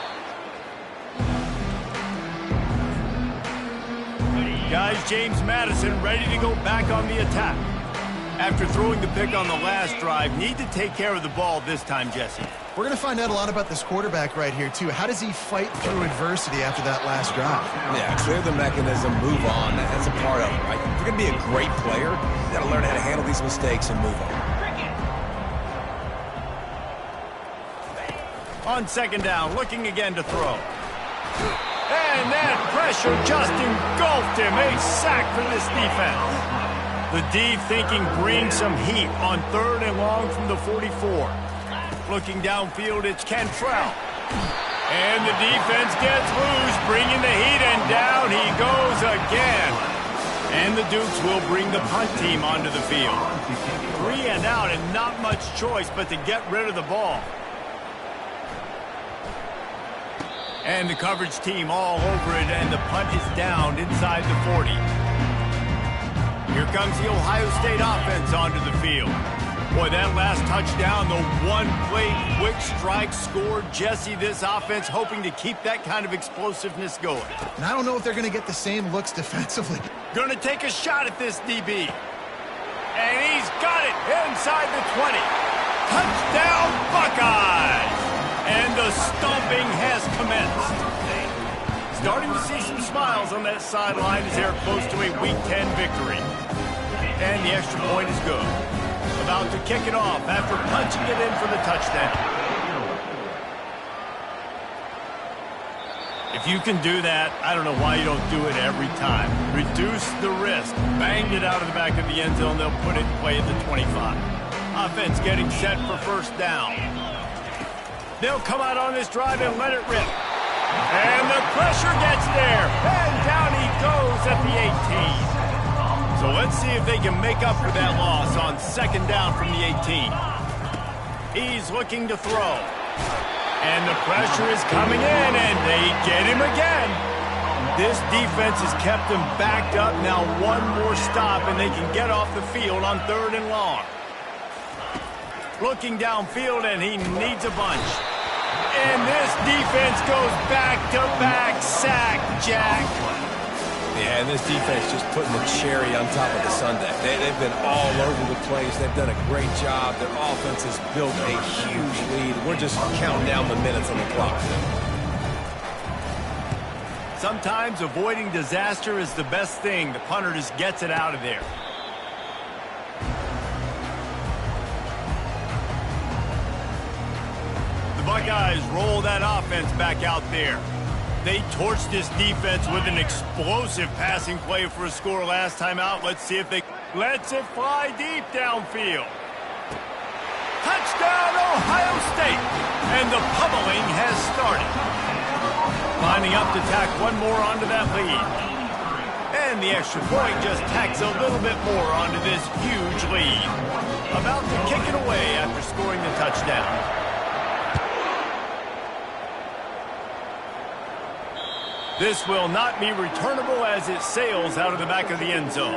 Guys, James Madison ready to go back on the attack. After throwing the pick on the last drive, need to take care of the ball this time, Jesse. We're going to find out a lot about this quarterback right here, too. How does he fight through adversity after that last drive? Yeah, clear the mechanism, move on. That's a part of it, right? If you're going to be a great player, you got to learn how to handle these mistakes and move on. On second down, looking again to throw. And that pressure just engulfed him. A sack for this defense. The D thinking bring some heat on third and long from the 44. Looking downfield, it's Cantrell. And the defense gets loose, bringing the heat, and down he goes again. And the Dukes will bring the punt team onto the field. 3 and out, and not much choice but to get rid of the ball. And the coverage team all over it, and the punt is down inside the 40. Here comes the Ohio State offense onto the field. Boy, that last touchdown, the one-play quick strike scored. Jesse, this offense hoping to keep that kind of explosiveness going. And I don't know if they're going to get the same looks defensively. Going to take a shot at this DB. And he's got it inside the 20. Touchdown, Buckeyes! And the stomping has commenced. Starting to see some smiles on that sideline as they're close to a Week 10 victory. And the extra point is good. About to kick it off after punching it in for the touchdown. If you can do that, I don't know why you don't do it every time. Reduce the risk. Banged it out of the back of the end zone. They'll put it in play at the 25. Offense getting set for first down. They'll come out on this drive and let it rip. And the pressure gets there. And down he goes at the 18. So let's see if they can make up for that loss on second down from the 18. He's looking to throw. And the pressure is coming in, and they get him again. This defense has kept them backed up. Now one more stop, and they can get off the field on third and long. Looking downfield, and he needs a bunch. And this defense goes back-to-back sack, Jack. Yeah, and this defense just putting the cherry on top of the sundae. They've been all over the place. They've done a great job. Their offense has built a huge lead. We're just counting down the minutes on the clock. Sometimes avoiding disaster is the best thing. The punter just gets it out of there. The Buckeyes roll that offense back out there. They torched this defense with an explosive passing play for a score last time out. Let's see if they lets it fly deep downfield. Touchdown, Ohio State. And the pummeling has started. Lining up to tack one more onto that lead. And the extra point just tacks a little bit more onto this huge lead. About to kick it away after scoring the touchdown. This will not be returnable as it sails out of the back of the end zone.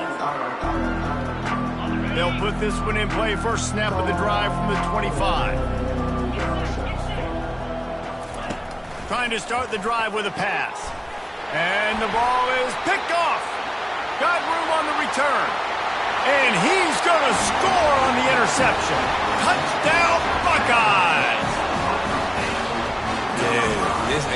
They'll put this one in play. First snap of the drive from the 25. Trying to start the drive with a pass. And the ball is picked off. Got room on the return. And he's going to score on the interception. Touchdown, Buckeyes!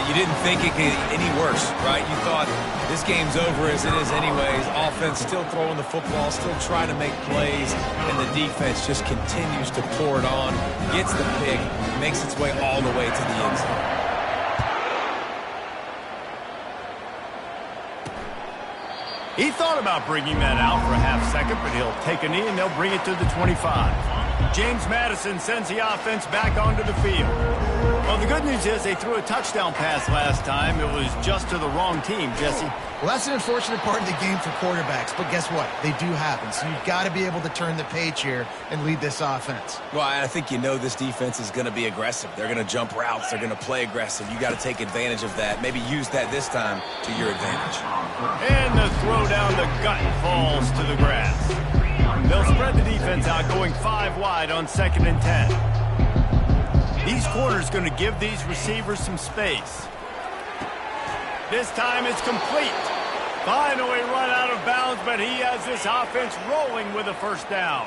You didn't think it could get any worse, right? You thought this game's over as it is anyways. Offense still throwing the football, still trying to make plays, and the defense just continues to pour it on, gets the pick, makes its way all the way to the end zone. He thought about bringing that out for a half second, but he'll take a knee and they'll bring it to the 25. James Madison sends the offense back onto the field. Well, the good news is they threw a touchdown pass last time. It was just to the wrong team, Jesse. Well, that's an unfortunate part of the game for quarterbacks, but guess what? They do happen, so you've got to be able to turn the page here and lead this offense. Well, I think you know this defense is going to be aggressive. They're going to jump routes. They're going to play aggressive. You got to take advantage of that. Maybe use that this time to your advantage. And the throw down the gut falls to the grass. They'll spread the defense out, going 5 wide on 2nd and 10. These corners going to give these receivers some space. This time it's complete. Finally run out of bounds, but he has this offense rolling with a first down.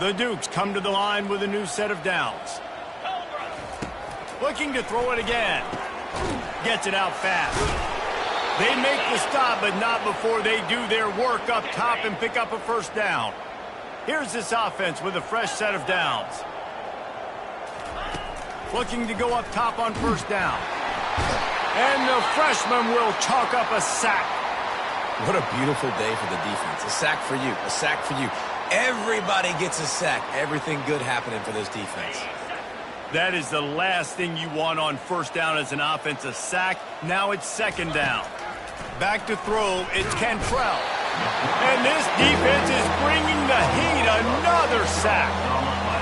The Dukes come to the line with a new set of downs. Looking to throw it again. Gets it out fast. They make the stop, but not before they do their work up top and pick up a first down. Here's this offense with a fresh set of downs. Looking to go up top on first down. And the freshman will chalk up a sack. What a beautiful day for the defense. A sack for you. A sack for you. Everybody gets a sack. Everything good happening for this defense. That is the last thing you want on first down as an offense, a sack. Now it's 2nd down. Back to throw, it's Cantrell. And this defense is bringing the heat. Another sack.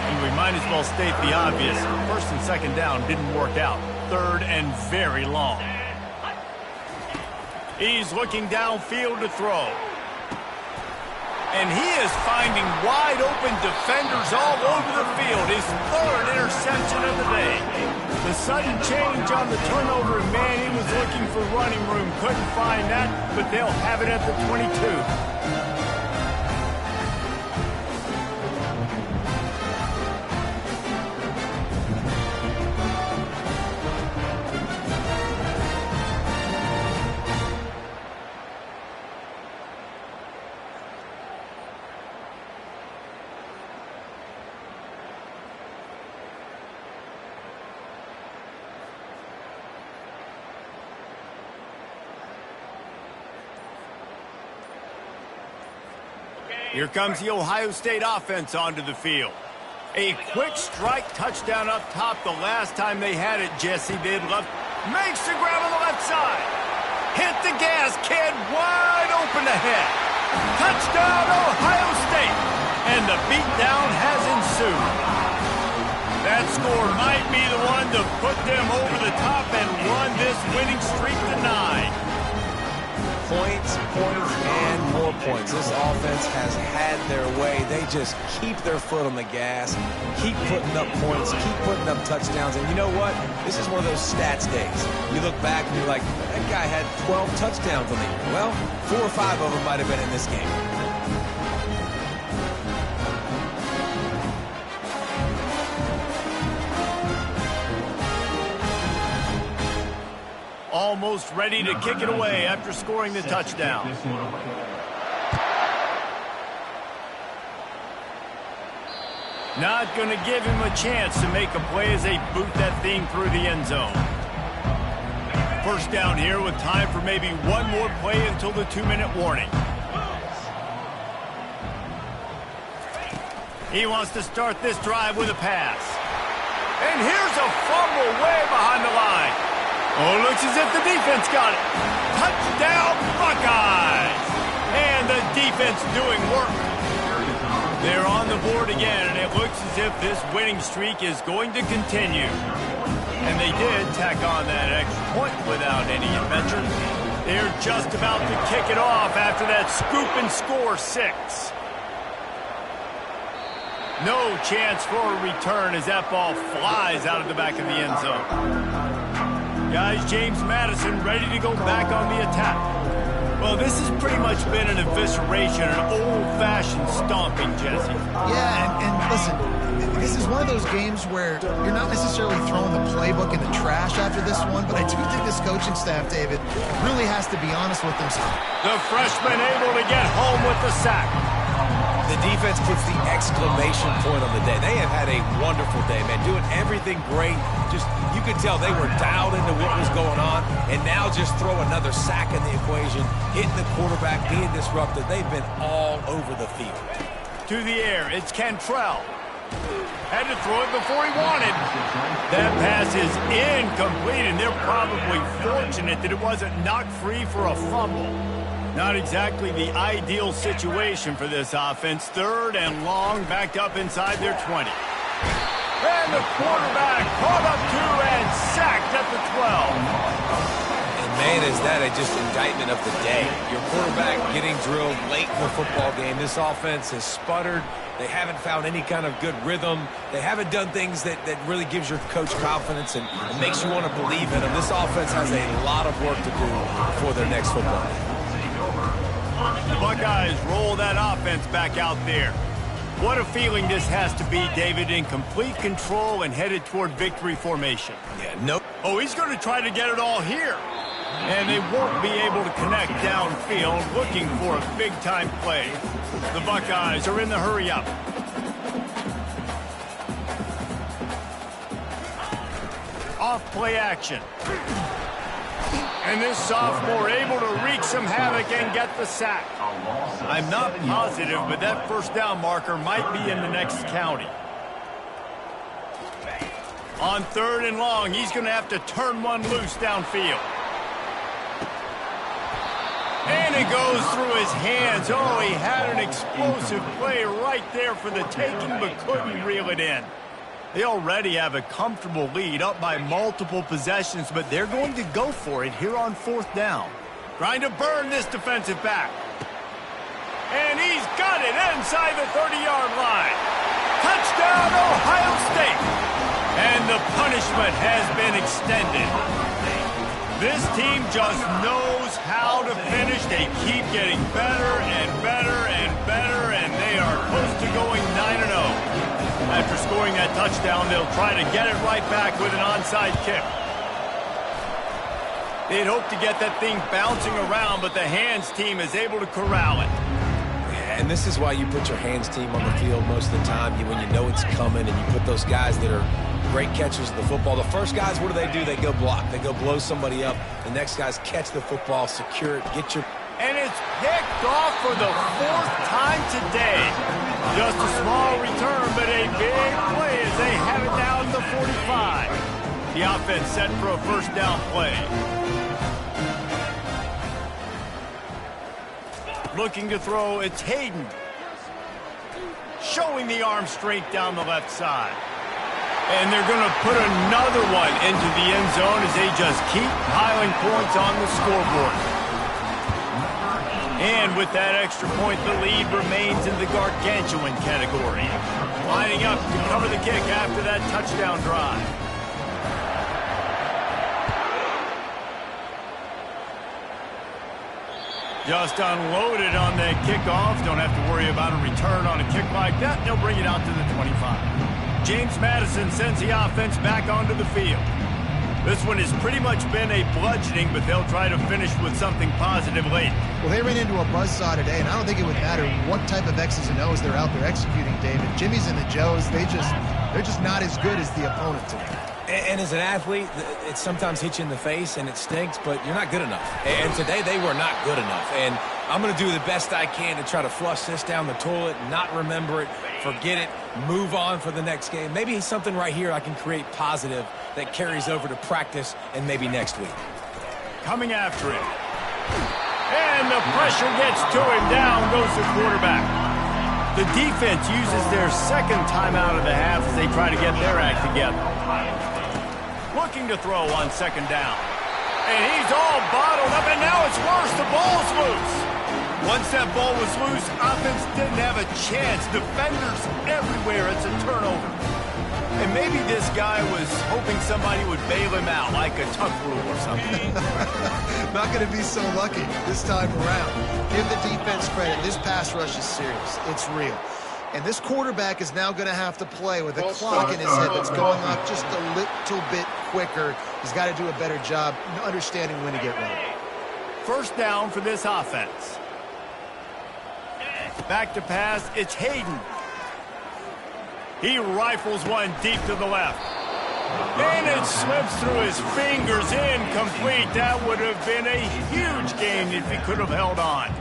And we might as well state the obvious. 1st and 2nd down didn't work out. 3rd and very long. He's looking downfield to throw. And he is finding wide open defenders all over the field. His 3rd interception of the day. The sudden change on the turnover, and man, he was looking for running room. Couldn't find that, but they'll have it at the 22. Here comes the Ohio State offense onto the field. A quick strike touchdown up top. The last time they had it, Jesse, they'd love. Makes the grab on the left side. Hit the gas, kid. Wide open ahead. Touchdown, Ohio State. And the beatdown has ensued. That score might be the one to put them over the top and run this winning streak to 9. Points, points, and more points. This offense has had their way. They just keep their foot on the gas, keep putting up points, keep putting up touchdowns. And you know what? This is one of those stats days. You look back and you're like, that guy had 12 touchdowns on the year. Well, 4 or 5 of them might have been in this game. Almost ready to kick it away after scoring the touchdown. Not going to give him a chance to make a play as they boot that thing through the end zone. First down here with time for maybe one more play until the 2-minute warning. He wants to start this drive with a pass. And here's a fumble way behind the line. Oh, looks as if the defense got it. Touchdown, Buckeyes! And the defense doing work. They're on the board again, and it looks as if this winning streak is going to continue. And they did tack on that extra point without any adventure. They're just about to kick it off after that scoop and score 6. No chance for a return as that ball flies out of the back of the end zone. Guys, James Madison ready to go back on the attack. Well, this has pretty much been an evisceration, an old-fashioned stomping, Jesse. Yeah, and listen, this is one of those games where you're not necessarily throwing the playbook in the trash after this one, but I do think this coaching staff, David, really has to be honest with themselves. The freshman able to get home with the sack. The defense puts the exclamation point on the day. They have had a wonderful day, man, doing everything great. Just, you could tell they were dialed into what was going on, and now just throw another sack in the equation, hitting the quarterback, being disruptive. They've been all over the field. To the air, it's Cantrell. Had to throw it before he wanted. That pass is incomplete, and they're probably fortunate that it wasn't knocked free for a fumble. Not exactly the ideal situation for this offense. 3rd and long, backed up inside their 20. And the quarterback caught up to and sacked at the 12. And man, is that just indictment of the day. Your quarterback getting drilled late in the football game. This offense has sputtered. They haven't found any kind of good rhythm. They haven't done things that really gives your coach confidence and makes you want to believe in them. This offense has a lot of work to do before their next football game. The Buckeyes roll that offense back out there. What a feeling this has to be, David, in complete control and headed toward victory formation. Yeah, nope. Oh, he's going to try to get it all here. And they won't be able to connect downfield, looking for a big-time play. The Buckeyes are in the hurry-up. Off play action. And this sophomore able to wreak some havoc and get the sack. I'm not positive, but that first down marker might be in the next county. On 3rd and long, he's going to have to turn one loose downfield. And it goes through his hands. Oh, he had an explosive play right there for the taking, but couldn't reel it in. They already have a comfortable lead, up by multiple possessions, but they're going to go for it here on 4th down. Trying to burn this defensive back. And he's got it inside the 30-yard line. Touchdown, Ohio State. And the punishment has been extended. This team just knows how to finish. They keep getting better and better and better, and they are close to going 9-0. After scoring that touchdown, they'll try to get it right back with an onside kick. They'd hope to get that thing bouncing around, but the hands team is able to corral it. Yeah, and this is why you put your hands team on the field most of the time, when you know it's coming, and you put those guys that are great catchers of the football. The first guys, what do? They go block. They go blow somebody up. The next guys catch the football, secure it, get your... And it's picked off for the 4th time today. Just a small return, but a big play as they have it down to 45. The offense set for a first down play. Looking to throw, it's Hayden. Showing the arm strength down the left side. And they're going to put another one into the end zone as they just keep piling points on the scoreboard. And with that extra point, the lead remains in the gargantuan category. Lining up to cover the kick after that touchdown drive. Just unloaded on that kickoff. Don't have to worry about a return on a kick like that. They'll bring it out to the 25. James Madison sends the offense back onto the field. This one has pretty much been a bludgeoning, but they'll try to finish with something positive late. Well, they ran into a buzzsaw today, and I don't think it would matter what type of X's and O's they're out there executing, David. Jimmy's and the Joes, they're just not as good as the opponent today. And as an athlete, it sometimes hits you in the face and it stinks, but you're not good enough. And today they were not good enough. And I'm going to do the best I can to try to flush this down the toilet, not remember it, forget it, move on for the next game. Maybe something right here I can create positive that carries over to practice and maybe next week. Coming after it. And the pressure gets to him. Down goes the quarterback. The defense uses their second timeout of the half as they try to get their act together. Looking to throw on 2nd down. And he's all bottled up, and now it's worse. The ball's loose. Once that ball was loose, offense didn't have a chance. Defenders everywhere. It's a turnover. And maybe this guy was hoping somebody would bail him out, like a tuck rule or something. Not going to be so lucky this time around. Give the defense credit. This pass rush is serious. It's real. And this quarterback is now going to have to play with a clock in his head that's going off just a little bit quicker. He's got to do a better job understanding when to get ready. First down for this offense. Back to pass, it's Hayden. He rifles one deep to the left. And it slips through his fingers, incomplete. That would have been a huge gain if he could have held on.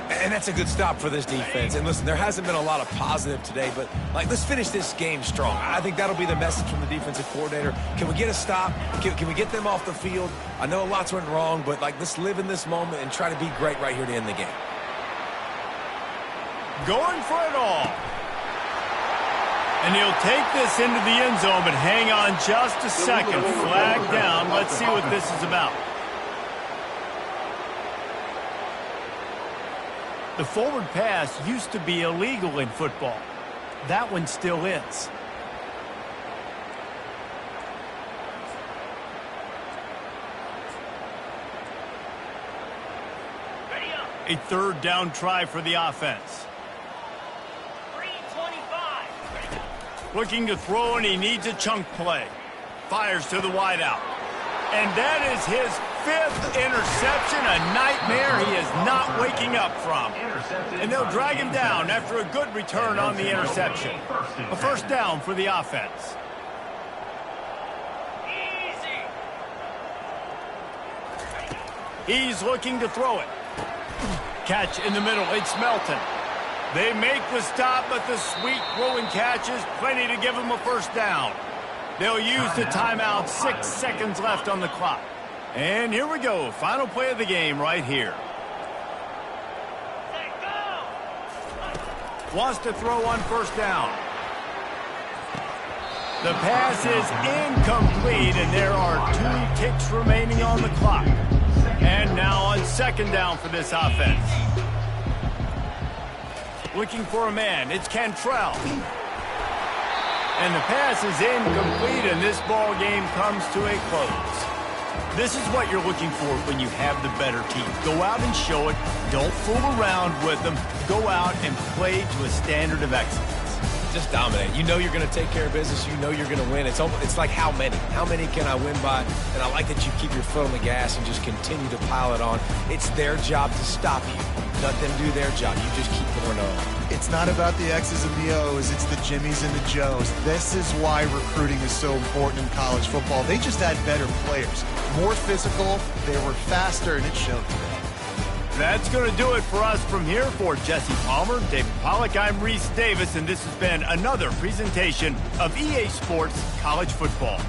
And that's a good stop for this defense. And listen, there hasn't been a lot of positive today, but let's finish this game strong. I think that'll be the message from the defensive coordinator. Can we get a stop? Can we get them off the field? I know lots went wrong, but let's live in this moment and try to be great right here to end the game. Going for it all. And he'll take this into the end zone, but hang on just a second. Flag down. Let's see what this is about. The forward pass used to be illegal in football. That one still is. A third down try for the offense. 3:25. Looking to throw, and he needs a chunk play. Fires to the wideout. And that is his 5th interception, a nightmare he is not waking up from. And they'll drag him down after a good return on the interception. A first down for the offense. He's looking to throw it. Catch in the middle, it's Melton. They make the stop, but the sweet throwing catch is plenty to give him a first down. They'll use the timeout, 6 seconds left on the clock. And here we go, final play of the game right here. Wants to throw on first down. The pass is incomplete, and there are 2 ticks remaining on the clock. And now on second down for this offense. Looking for a man, it's Cantrell. And the pass is incomplete, and this ball game comes to a close. This is what you're looking for when you have the better team. Go out and show it. Don't fool around with them. Go out and play to a standard of excellence. Just dominate. You know you're going to take care of business. You know you're going to win. It's like how many? How many can I win by? And I like that you keep your foot on the gas and just continue to pile it on. It's their job to stop you. Let them do their job. You just keep pouring on. It's not about the X's and the O's. It's the Jimmies and the Joes. This is why recruiting is so important in college football. They just had better players. More physical. They were faster, and it showed today. That's going to do it for us from here. For Jesse Palmer, David Pollack, I'm Reese Davis, and this has been another presentation of EA Sports College Football.